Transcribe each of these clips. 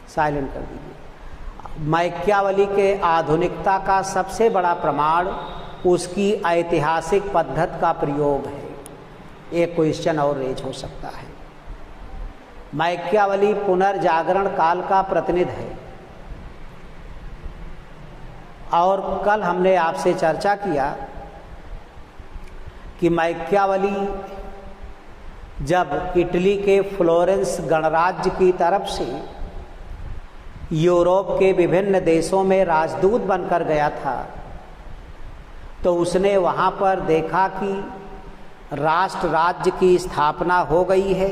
Silent कर दीजिए। Machiavelli के आधुनिकता का सबसे बड़ा प्रमाण उसकी ऐतिहासिक पद्धति का प्रयोग है। एक क्वेश्चन और रेज हो सकता है। मैकियावेली पुनर्जागरण काल का प्रतिनिधि है और कल हमने आपसे चर्चा किया कि मैकियावेली जब इटली के फ्लोरेंस गणराज्य की तरफ से यूरोप के विभिन्न देशों में राजदूत बनकर गया था तो उसने वहाँ पर देखा कि राष्ट्र राज्य की स्थापना हो गई है,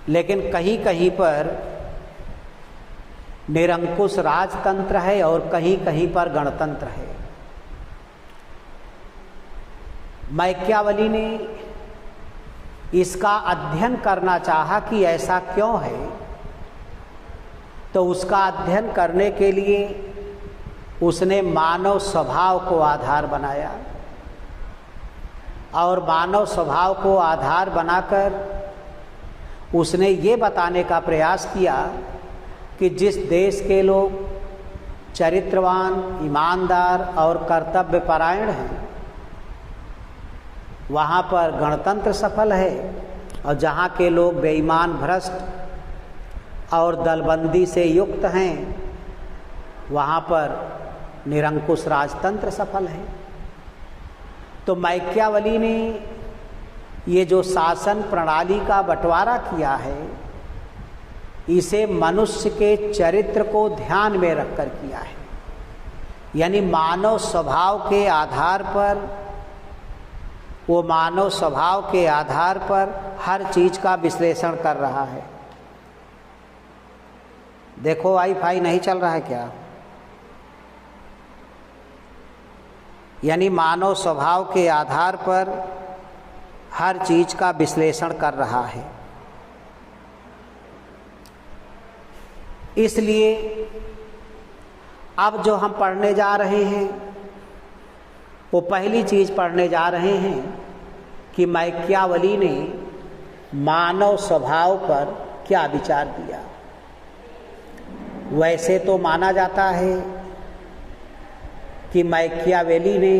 लेकिन कहीं कहीं पर निरंकुश राजतंत्र है और कहीं कहीं पर गणतंत्र है। मैकियावेली ने इसका अध्ययन करना चाहा कि ऐसा क्यों है, तो उसका अध्ययन करने के लिए उसने मानव स्वभाव को आधार बनाया और मानव स्वभाव को आधार बनाकर उसने ये बताने का प्रयास किया कि जिस देश के लोग चरित्रवान, ईमानदार और कर्तव्यपरायण हैं वहाँ पर गणतंत्र सफल है और जहाँ के लोग बेईमान, भ्रष्ट और दलबंदी से युक्त हैं वहाँ पर निरंकुश राजतंत्र सफल है। तो मैकियावेली ने ये जो शासन प्रणाली का बंटवारा किया है इसे मनुष्य के चरित्र को ध्यान में रखकर किया है, यानी मानव स्वभाव के आधार पर, वो मानव स्वभाव के आधार पर हर चीज का विश्लेषण कर रहा है। देखो वाईफाई नहीं चल रहा है क्या? यानी मानव स्वभाव के आधार पर हर चीज का विश्लेषण कर रहा है। इसलिए अब जो हम पढ़ने जा रहे हैं वो पहली चीज पढ़ने जा रहे हैं कि मैकियावेली ने मानव स्वभाव पर क्या विचार दिया। वैसे तो माना जाता है कि मैकियावेली ने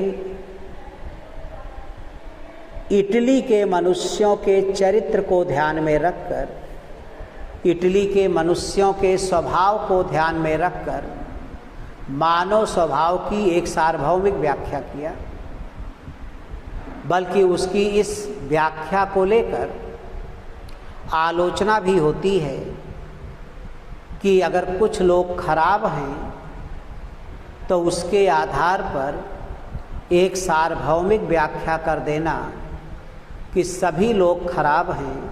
इटली के मनुष्यों के चरित्र को ध्यान में रखकर, इटली के मनुष्यों के स्वभाव को ध्यान में रखकर मानव स्वभाव की एक सार्वभौमिक व्याख्या किया। बल्कि उसकी इस व्याख्या को लेकर आलोचना भी होती है कि अगर कुछ लोग खराब हैं तो उसके आधार पर एक सार्वभौमिक व्याख्या कर देना कि सभी लोग खराब हैं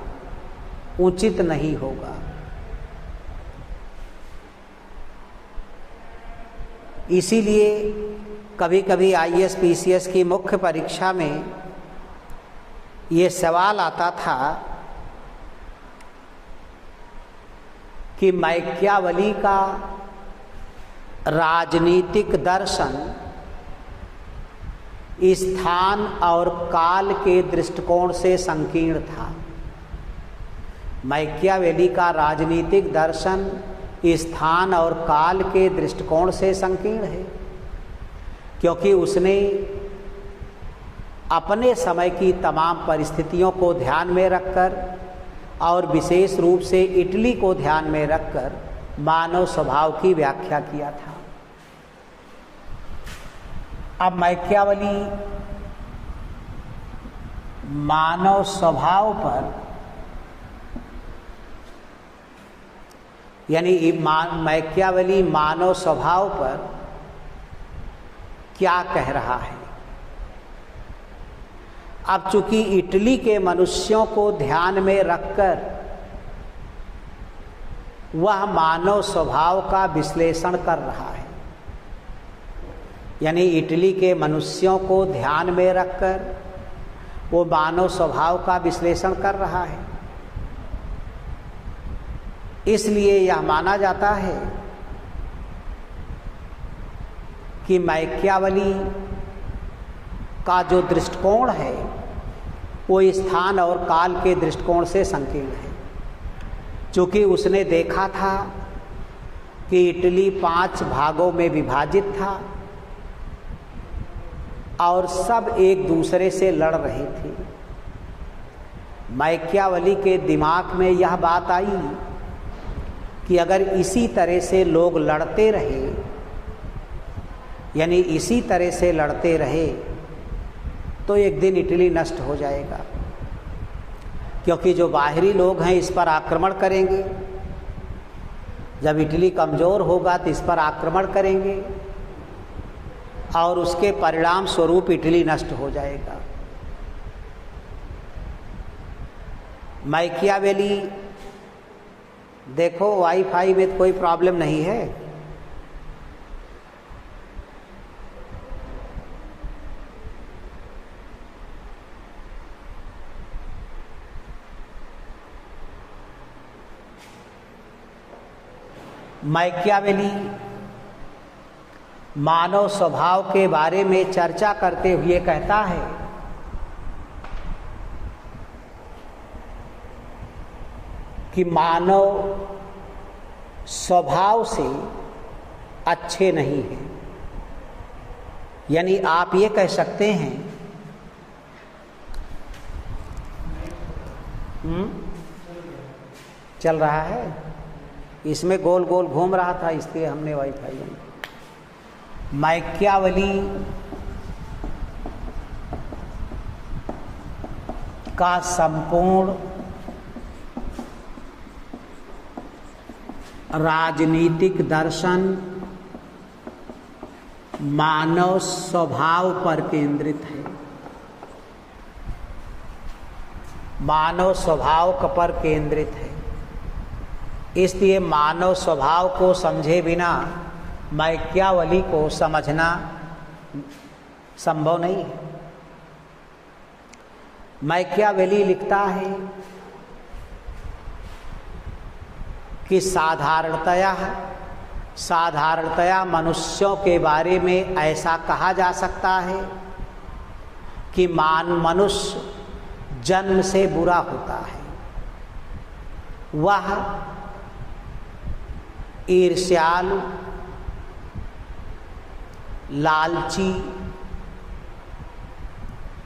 उचित नहीं होगा। इसीलिए कभी कभी आईएएस पीसीएस की मुख्य परीक्षा में ये सवाल आता था कि मैकियावेली का राजनीतिक दर्शन स्थान और काल के दृष्टिकोण से संकीर्ण था। मैकियावेली का राजनीतिक दर्शन स्थान और काल के दृष्टिकोण से संकीर्ण है क्योंकि उसने अपने समय की तमाम परिस्थितियों को ध्यान में रखकर और विशेष रूप से इटली को ध्यान में रखकर मानव स्वभाव की व्याख्या किया था। अब मैकियावेली मानव स्वभाव पर, यानी मैकियावेली मानव स्वभाव पर क्या कह रहा है। अब चूंकि इटली के मनुष्यों को ध्यान में रखकर वह मानव स्वभाव का विश्लेषण कर रहा है, यानी इटली के मनुष्यों को ध्यान में रखकर वो मानव स्वभाव का विश्लेषण कर रहा है, इसलिए यह माना जाता है कि मैकियावेली का जो दृष्टिकोण है वो स्थान और काल के दृष्टिकोण से संकीर्ण है। चूँकि उसने देखा था कि इटली 5 भागों में विभाजित था और सब एक दूसरे से लड़ रहे थे। मैकियावेली के दिमाग में यह बात आई कि अगर इसी तरह से लोग लड़ते रहे, यानी इसी तरह से लड़ते रहे, तो एक दिन इटली नष्ट हो जाएगा, क्योंकि जो बाहरी लोग हैं इस पर आक्रमण करेंगे। जब इटली कमज़ोर होगा तो इस पर आक्रमण करेंगे और उसके परिणाम स्वरूप इटली नष्ट हो जाएगा। मैकियावेली, देखो वाईफाई में कोई प्रॉब्लम नहीं है। मैकियावेली मानव स्वभाव के बारे में चर्चा करते हुए कहता है कि मानव स्वभाव से अच्छे नहीं हैं। यानी आप ये कह सकते हैं चल रहा है, इसमें गोल गोल घूम रहा था, इसलिए हमने वाईफाई। मैकियावेली का संपूर्ण राजनीतिक दर्शन मानव स्वभाव पर केंद्रित है। मानव स्वभाव पर केंद्रित है। इसलिए मानव स्वभाव को समझे बिना मैकियावेली को समझना संभव नहीं है। मैकियावेली लिखता है कि साधारणतया मनुष्यों के बारे में ऐसा कहा जा सकता है कि मनुष्य जन्म से बुरा होता है। वह ईर्ष्यालु, लालची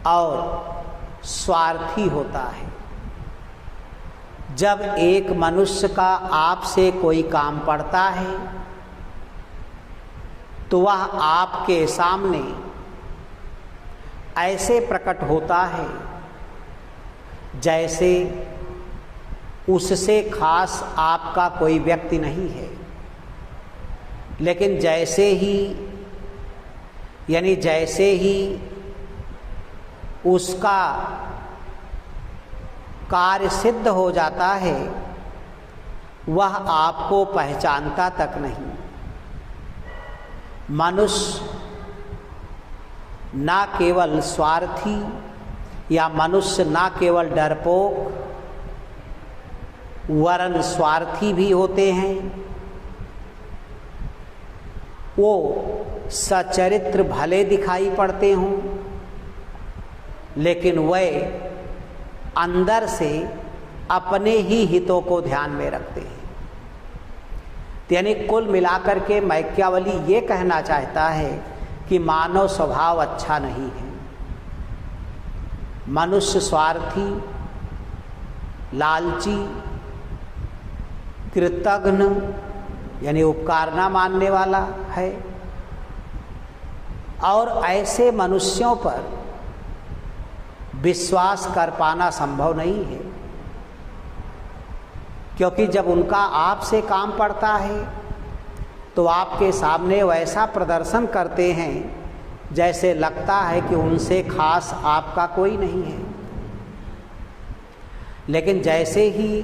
और स्वार्थी होता है। जब एक मनुष्य का आपसे कोई काम पड़ता है तो वह आपके सामने ऐसे प्रकट होता है जैसे उससे खास आपका कोई व्यक्ति नहीं है। लेकिन जैसे ही उसका कार्य सिद्ध हो जाता है, वह आपको पहचानता तक नहीं। मनुष्य ना केवल स्वार्थी या मनुष्य ना केवल डरपोक वरन स्वार्थी भी होते हैं। वो सचरित्र भले दिखाई पड़ते हों, लेकिन वह अंदर से अपने ही हितों को ध्यान में रखते हैं। यानी कुल मिलाकर के मैकियावेली ये कहना चाहता है कि मानव स्वभाव अच्छा नहीं है। मनुष्य स्वार्थी, लालची, कृतघ्न यानी उपकार न मानने वाला है और ऐसे मनुष्यों पर विश्वास कर पाना संभव नहीं है, क्योंकि जब उनका आपसे काम पड़ता है तो आपके सामने वैसा प्रदर्शन करते हैं जैसे लगता है कि उनसे खास आपका कोई नहीं है। लेकिन जैसे ही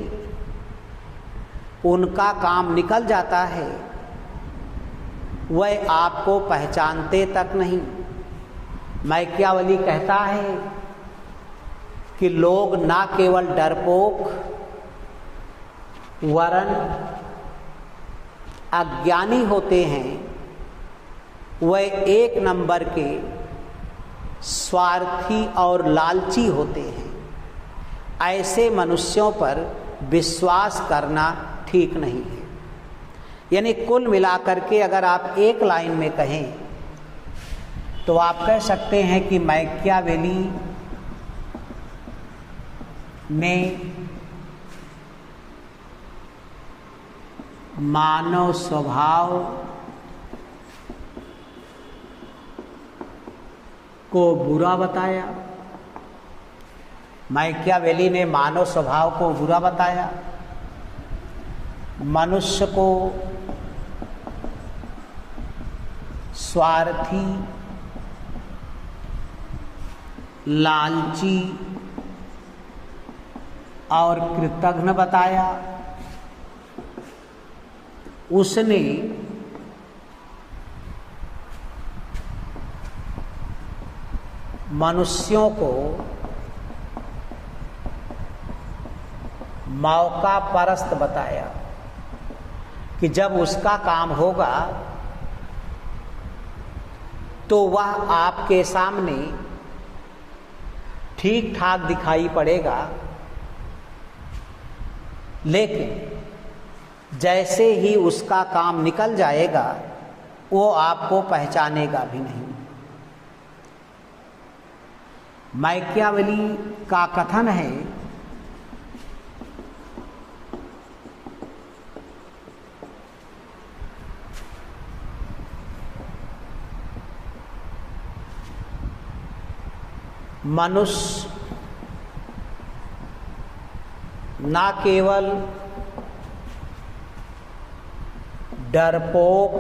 उनका काम निकल जाता है वह आपको पहचानते तक नहीं। मैकियावेली कहता है कि लोग ना केवल डरपोक वरन अज्ञानी होते हैं, वह एक नंबर के स्वार्थी और लालची होते हैं। ऐसे मनुष्यों पर विश्वास करना ठीक नहीं है। यानी कुल मिलाकर के अगर आप एक लाइन में कहें तो आप कह सकते हैं कि मैकियावेली ने मानव स्वभाव को बुरा बताया। मैकियावेली ने मानव स्वभाव को बुरा बताया, मनुष्य को स्वार्थी, लालची और कृतघ्न बताया। उसने मनुष्यों को मौका परस्त बताया कि जब उसका काम होगा तो वह आपके सामने ठीक ठाक दिखाई पड़ेगा, लेकिन जैसे ही उसका काम निकल जाएगा वो आपको पहचानेगा भी नहीं। मैकियावेली का कथन है मनुष्य ना केवल डरपोक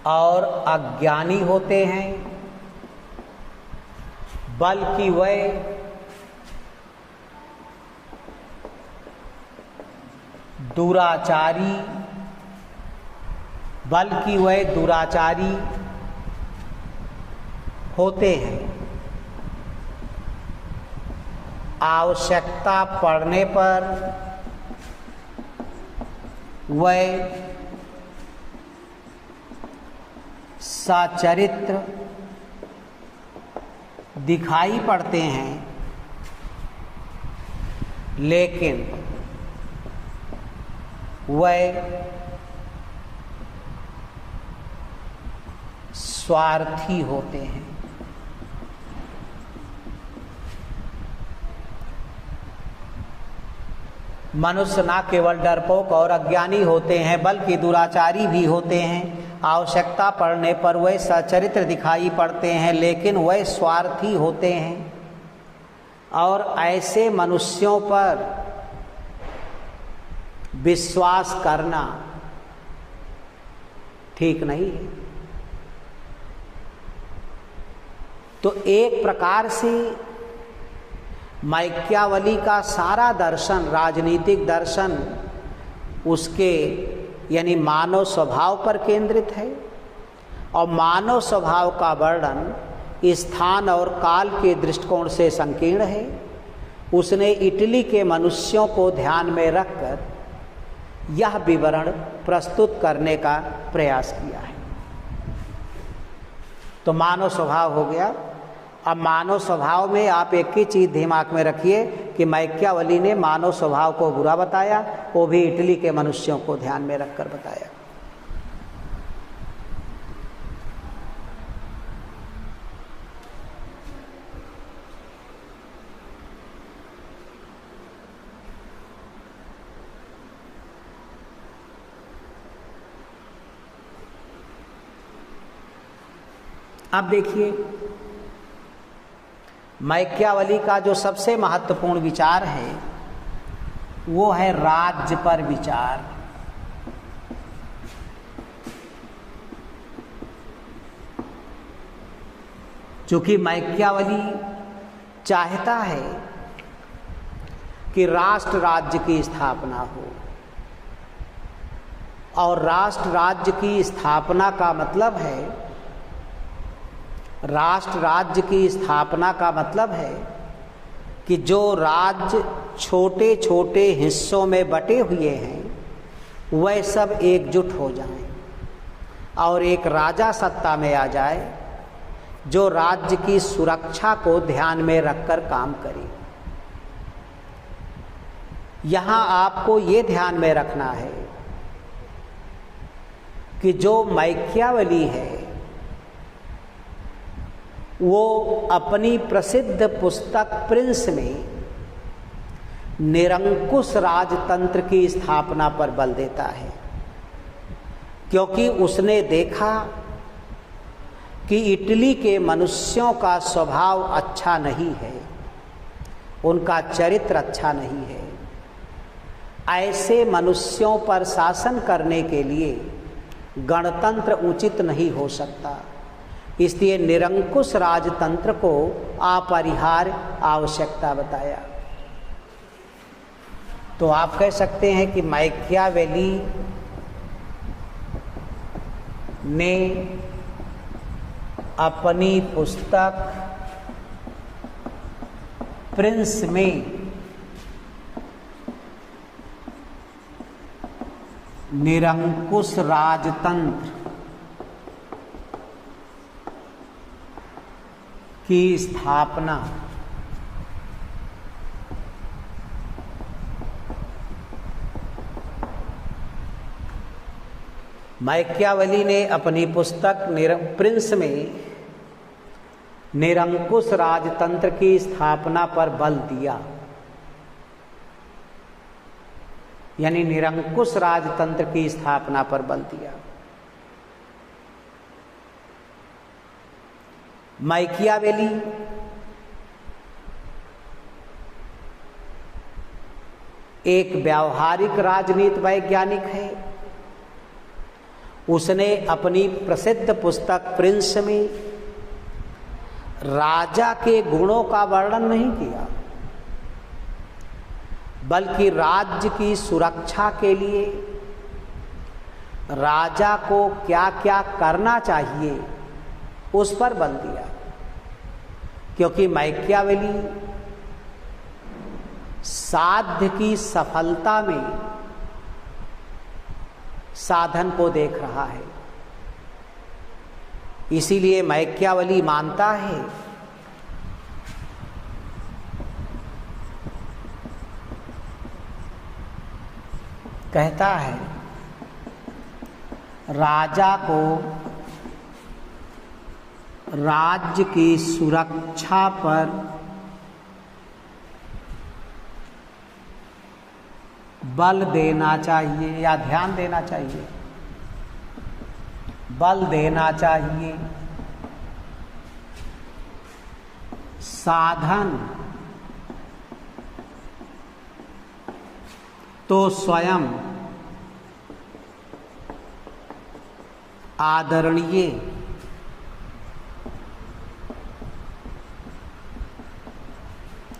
और अज्ञानी होते हैं, बल्कि वह दुराचारी होते हैं। आवश्यकता पड़ने पर वह सचरित्र दिखाई पड़ते हैं, लेकिन वह स्वार्थी होते हैं। मनुष्य ना केवल डरपोक और अज्ञानी होते हैं बल्कि दुराचारी भी होते हैं। आवश्यकता पड़ने पर वे सचरित्र दिखाई पड़ते हैं, लेकिन वे स्वार्थी होते हैं। और ऐसे मनुष्यों पर विश्वास करना ठीक नहीं है। तो एक प्रकार से मैकियावेली का सारा दर्शन, राजनीतिक दर्शन, उसके यानी मानव स्वभाव पर केंद्रित है। और मानव स्वभाव का वर्णन स्थान और काल के दृष्टिकोण से संकीर्ण है। उसने इटली के मनुष्यों को ध्यान में रखकर यह विवरण प्रस्तुत करने का प्रयास किया है। तो मानव स्वभाव हो गया। अब मानव स्वभाव में आप एक ही चीज़ दिमाग में रखिए कि मैकियावेली ने मानव स्वभाव को बुरा बताया, वो भी इटली के मनुष्यों को ध्यान में रखकर बताया। अब देखिए, मैकियावेली का जो सबसे महत्वपूर्ण विचार है वो है राज्य पर विचार। चूंकि मैकियावेली चाहता है कि राष्ट्र राज्य की स्थापना हो, और राष्ट्र राज्य की स्थापना का मतलब है, राष्ट्र राज्य की स्थापना का मतलब है कि जो राज्य छोटे छोटे हिस्सों में बटे हुए हैं वह सब एकजुट हो जाएं और एक राजा सत्ता में आ जाए। जो राज्य की सुरक्षा को ध्यान में रखकर काम करे। यहाँ आपको ये ध्यान में रखना है कि जो मैकियावेली है वो अपनी प्रसिद्ध पुस्तक प्रिंस में निरंकुश राजतंत्र की स्थापना पर बल देता है, क्योंकि उसने देखा कि इटली के मनुष्यों का स्वभाव अच्छा नहीं है, उनका चरित्र अच्छा नहीं है। ऐसे मनुष्यों पर शासन करने के लिए गणतंत्र उचित नहीं हो सकता, इसलिए निरंकुश राजतंत्र को अपरिहार्य आवश्यकता बताया। तो आप कह सकते हैं कि मैकियावेली ने अपनी पुस्तक प्रिंस में निरंकुश राजतंत्र की स्थापना मैकियावेली ने अपनी पुस्तक प्रिंस में निरंकुश राजतंत्र की स्थापना पर बल दिया, यानी निरंकुश राजतंत्र की स्थापना पर बल दिया। मैकियावेली एक व्यावहारिक राजनीति वैज्ञानिक है। उसने अपनी प्रसिद्ध पुस्तक प्रिंस में राजा के गुणों का वर्णन नहीं किया, बल्कि राज्य की सुरक्षा के लिए राजा को क्या क्या करना चाहिए उस पर बल दिया, क्योंकि मैकियावेली साध्य की सफलता में साधन को देख रहा है। इसीलिए मैकियावेली मानता है कहता है राजा को राज्य की सुरक्षा पर बल देना चाहिए या ध्यान देना चाहिए, बल देना चाहिए। साधन तो स्वयं आदरणीय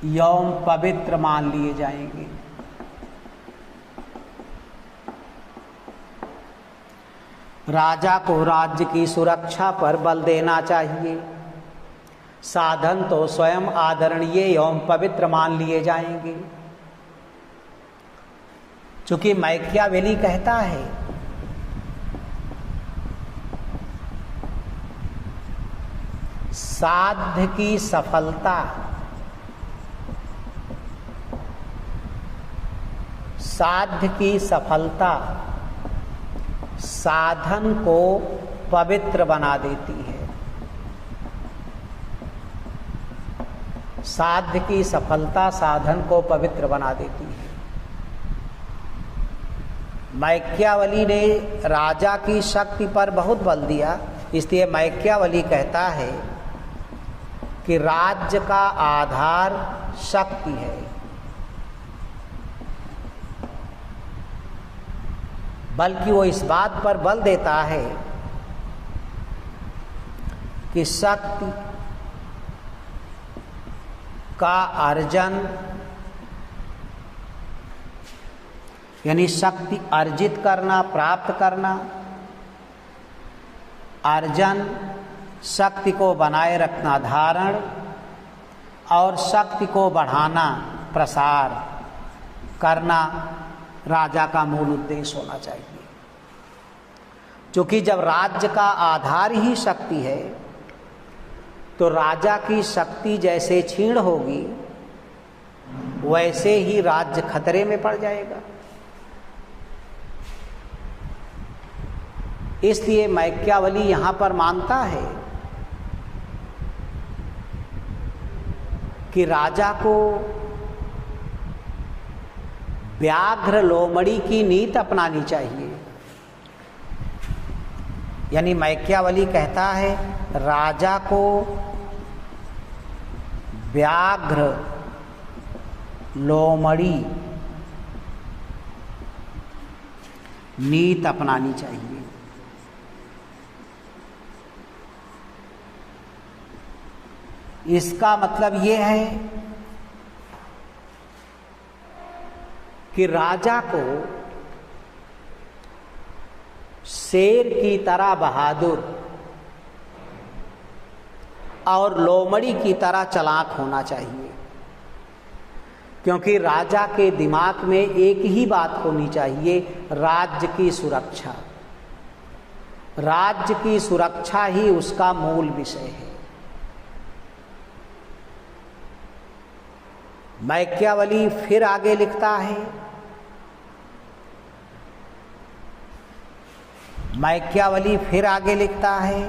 एवं पवित्र मान लिए जाएंगे। राजा को राज्य की सुरक्षा पर बल देना चाहिए, साधन तो स्वयं आदरणीय एवं पवित्र मान लिए जाएंगे। चूंकि मैकियावेली कहता है साध्य की सफलता साधन को पवित्र बना देती है। साध्य की सफलता साधन को पवित्र बना देती है। मैकियावेली ने राजा की शक्ति पर बहुत बल दिया, इसलिए मैकियावेली कहता है कि राज्य का आधार शक्ति है, बल्कि वो इस बात पर बल देता है कि शक्ति का अर्जन यानी शक्ति अर्जित करना, प्राप्त करना, अर्जन शक्ति को बनाए रखना, धारण, और शक्ति को बढ़ाना, प्रसार करना राजा का मूल उद्देश्य होना चाहिए। क्योंकि जब राज्य का आधार ही शक्ति है तो राजा की शक्ति जैसे क्षीण होगी वैसे ही राज्य खतरे में पड़ जाएगा। इसलिए मैकियावली यहां पर मानता है कि राजा को व्याघ्र लोमड़ी की नीति अपनानी चाहिए। यानी मैकियावली कहता है राजा को व्याघ्र लोमड़ी नीति अपनानी चाहिए। इसका मतलब ये है कि राजा को शेर की तरह बहादुर और लोमड़ी की तरह चालाक होना चाहिए, क्योंकि राजा के दिमाग में एक ही बात होनी चाहिए, राज्य की सुरक्षा। राज्य की सुरक्षा ही उसका मूल विषय है। मैकियावली फिर आगे लिखता है, मैकियावली फिर आगे लिखता है,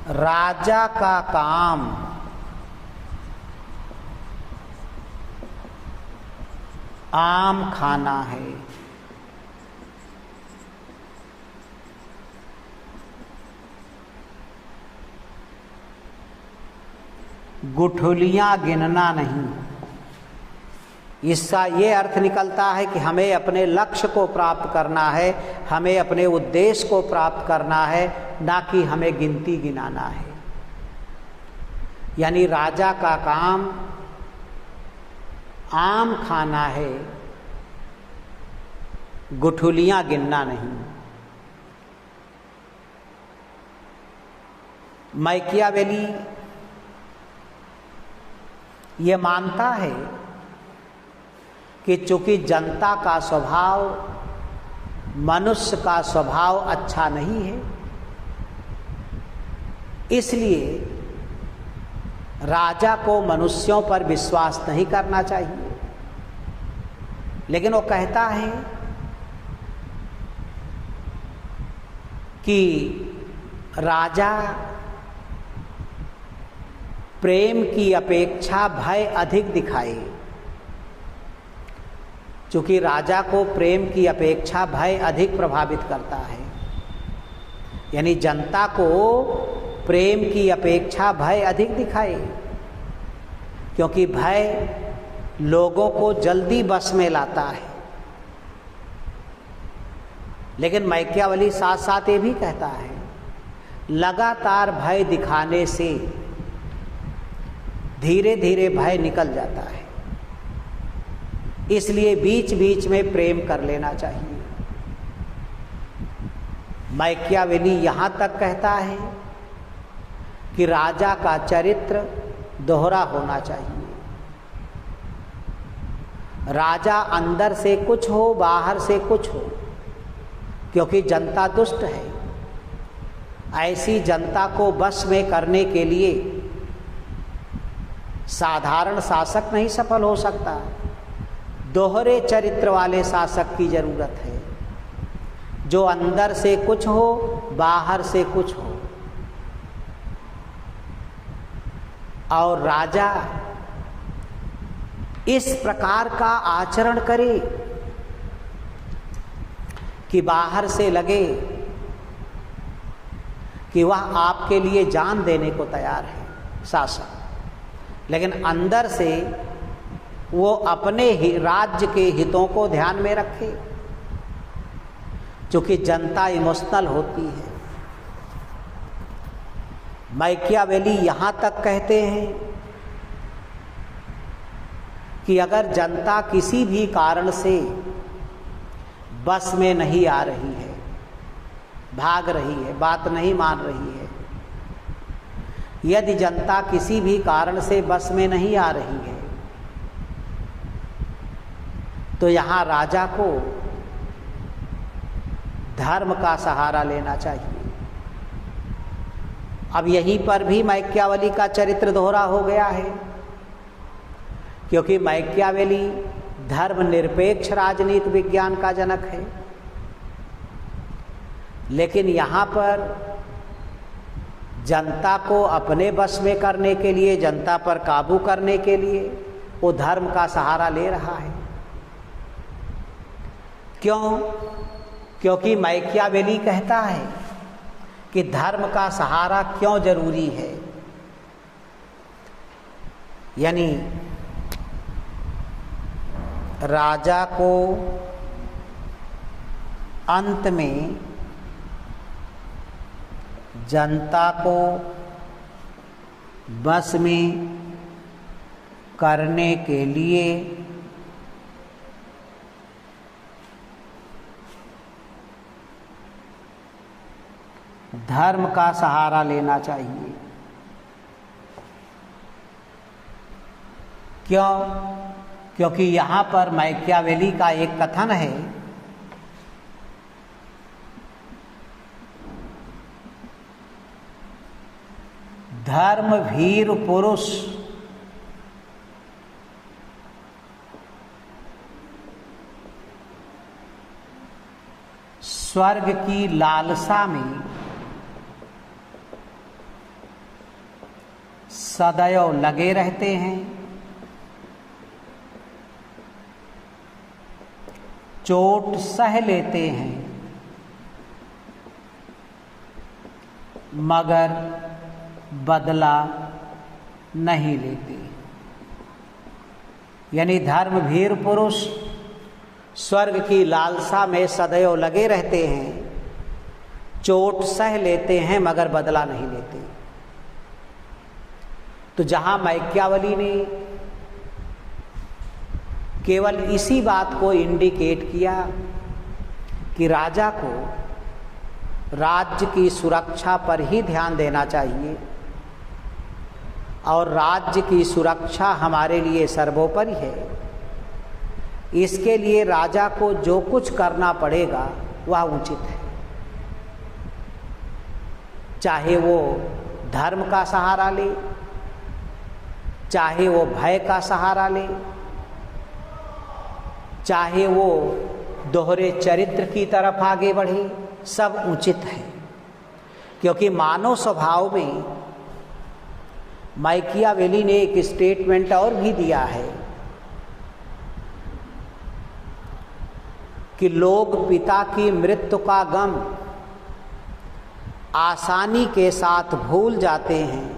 राजा का काम आम खाना है। गुठलियां गिनना नहीं। इसका ये अर्थ निकलता है कि हमें अपने लक्ष्य को प्राप्त करना है, हमें अपने उद्देश्य को प्राप्त करना है, ना कि हमें गिनती गिनाना है। यानी राजा का काम आम खाना है, गुठलियां गिनना नहीं। मैकियावेली ये मानता है कि चूंकि जनता का स्वभाव मनुष्य का स्वभाव अच्छा नहीं है, इसलिए राजा को मनुष्यों पर विश्वास नहीं करना चाहिए। लेकिन वो कहता है कि राजा प्रेम की अपेक्षा भय अधिक दिखाए। चूंकि राजा को प्रेम की अपेक्षा भय अधिक प्रभावित करता है, यानी जनता को प्रेम की अपेक्षा भय अधिक दिखाए, क्योंकि भय लोगों को जल्दी बस में लाता है। लेकिन मैकियावली साथ साथ ये भी कहता है, लगातार भय दिखाने से धीरे धीरे भय निकल जाता है, इसलिए बीच बीच में प्रेम कर लेना चाहिए। मैकियावेली यहां तक कहता है कि राजा का चरित्र दोहरा होना चाहिए। राजा अंदर से कुछ हो, बाहर से कुछ हो, क्योंकि जनता दुष्ट है। ऐसी जनता को बस में करने के लिए साधारण शासक नहीं सफल हो सकता, दोहरे चरित्र वाले शासक की जरूरत है, जो अंदर से कुछ हो, बाहर से कुछ हो। और राजा इस प्रकार का आचरण करे कि बाहर से लगे कि वह आपके लिए जान देने को तैयार है शासक, लेकिन अंदर से वो अपने ही राज्य के हितों को ध्यान में रखे, क्योंकि जनता इमोशनल होती है। मैकियावेली यहां तक कहते हैं कि अगर जनता किसी भी कारण से बस में नहीं आ रही है, भाग रही है, बात नहीं मान रही है, यदि जनता किसी भी कारण से बस में नहीं आ रही है, तो यहाँ राजा को धर्म का सहारा लेना चाहिए अब यहीं पर भी मैकियावेली का चरित्र दोहरा हो गया है, क्योंकि मैकियावेली धर्मनिरपेक्ष राजनीति विज्ञान का जनक है, लेकिन यहाँ पर जनता को अपने बस में करने के लिए, जनता पर काबू करने के लिए वो धर्म का सहारा ले रहा है। क्यों? क्योंकि मैकियावेली कहता है कि धर्म का सहारा क्यों जरूरी है। यानी राजा को अंत में जनता को बस में करने के लिए धर्म का सहारा लेना चाहिए। क्यों? क्योंकि यहाँ पर मैकियावेली का एक कथन है, धर्मवीर पुरुष स्वर्ग की लालसा में सदैव लगे रहते हैं, चोट सह लेते हैं, मगर बदला नहीं लेते। यानी धर्मवीर पुरुष स्वर्ग की लालसा में सदैव लगे रहते हैं, चोट सह लेते हैं, मगर बदला नहीं लेते। तो जहां मैकियावेली ने केवल इसी बात को इंडिकेट किया कि राजा को राज्य की सुरक्षा पर ही ध्यान देना चाहिए और राज्य की सुरक्षा हमारे लिए सर्वोपरि है, इसके लिए राजा को जो कुछ करना पड़ेगा वह उचित है। चाहे वो धर्म का सहारा ले, चाहे वो भय का सहारा ले, चाहे वो दोहरे चरित्र की तरफ आगे बढ़े, सब उचित है। क्योंकि मानव स्वभाव में मैकियावेली ने एक स्टेटमेंट और भी दिया है कि लोग पिता की मृत्यु का गम आसानी के साथ भूल जाते हैं,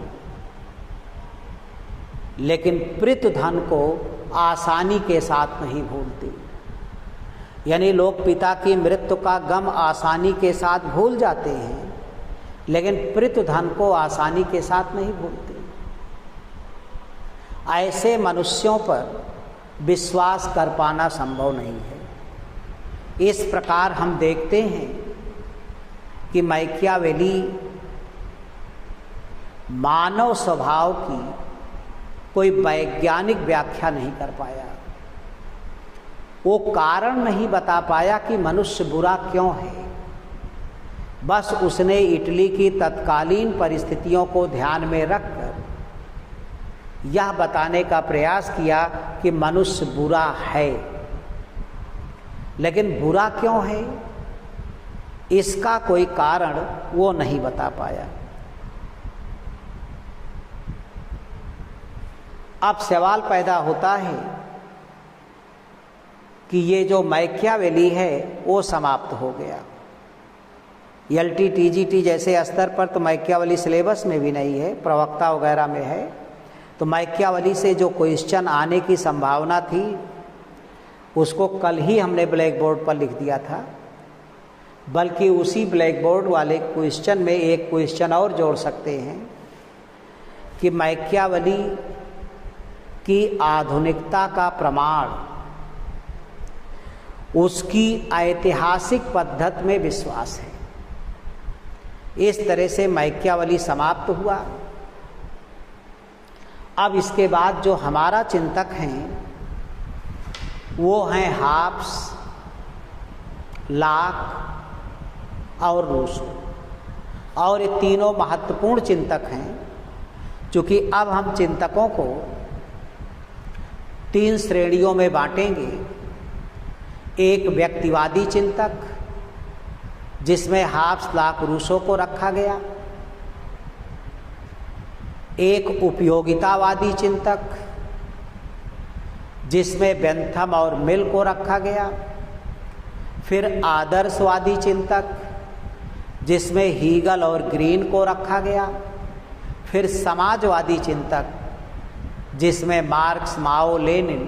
लेकिन पितृ धन को आसानी के साथ नहीं भूलते। यानी लोग पिता की मृत्यु का गम आसानी के साथ भूल जाते हैं, लेकिन पितृ धन को आसानी के साथ नहीं भूलते। ऐसे मनुष्यों पर विश्वास कर पाना संभव नहीं है। इस प्रकार हम देखते हैं कि मैकियावेली मानव स्वभाव की कोई वैज्ञानिक व्याख्या नहीं कर पाया, वो कारण नहीं बता पाया कि मनुष्य बुरा क्यों है। बस उसने इटली की तत्कालीन परिस्थितियों को ध्यान में रखकर यह बताने का प्रयास किया कि मनुष्य बुरा है, लेकिन बुरा क्यों है इसका कोई कारण वो नहीं बता पाया। अब सवाल पैदा होता है कि ये जो मैकियावेली है वो समाप्त हो गया। LT TGT जैसे स्तर पर तो मैकियावेली सिलेबस में भी नहीं है, प्रवक्ता वगैरह में है। तो मैकियावेली से जो क्वेश्चन आने की संभावना थी उसको कल ही हमने ब्लैक बोर्ड पर लिख दिया था, बल्कि उसी ब्लैक बोर्ड वाले क्वेश्चन में एक क्वेश्चन और जोड़ सकते हैं कि मैकियावेली की आधुनिकता का प्रमाण उसकी ऐतिहासिक पद्धति में विश्वास है। इस तरह से मैकियावेली समाप्त हुआ। अब इसके बाद जो हमारा चिंतक हैं वो हैं हाब्स, लाक और रूसो। और ये तीनों महत्वपूर्ण चिंतक हैं। क्योंकि अब हम चिंतकों को 3 श्रेणियों में बांटेंगे। एक व्यक्तिवादी चिंतक, जिसमें हाब्स लॉक रूसो को रखा गया। एक उपयोगितावादी चिंतक, जिसमें बेंथम और मिल को रखा गया। फिर आदर्शवादी चिंतक, जिसमें हीगल और ग्रीन को रखा गया। फिर समाजवादी चिंतक, जिसमें मार्क्स, माओ, लेनिन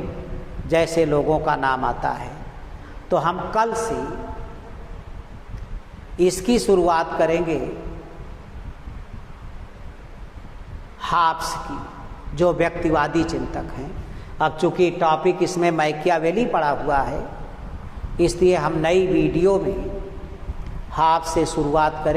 जैसे लोगों का नाम आता है। तो हम कल से इसकी शुरुआत करेंगे हाब्स की, जो व्यक्तिवादी चिंतक हैं। अब चूंकि टॉपिक इसमें मैकियावेली पड़ा हुआ है, इसलिए हम नई वीडियो में हाब्स से शुरुआत करें।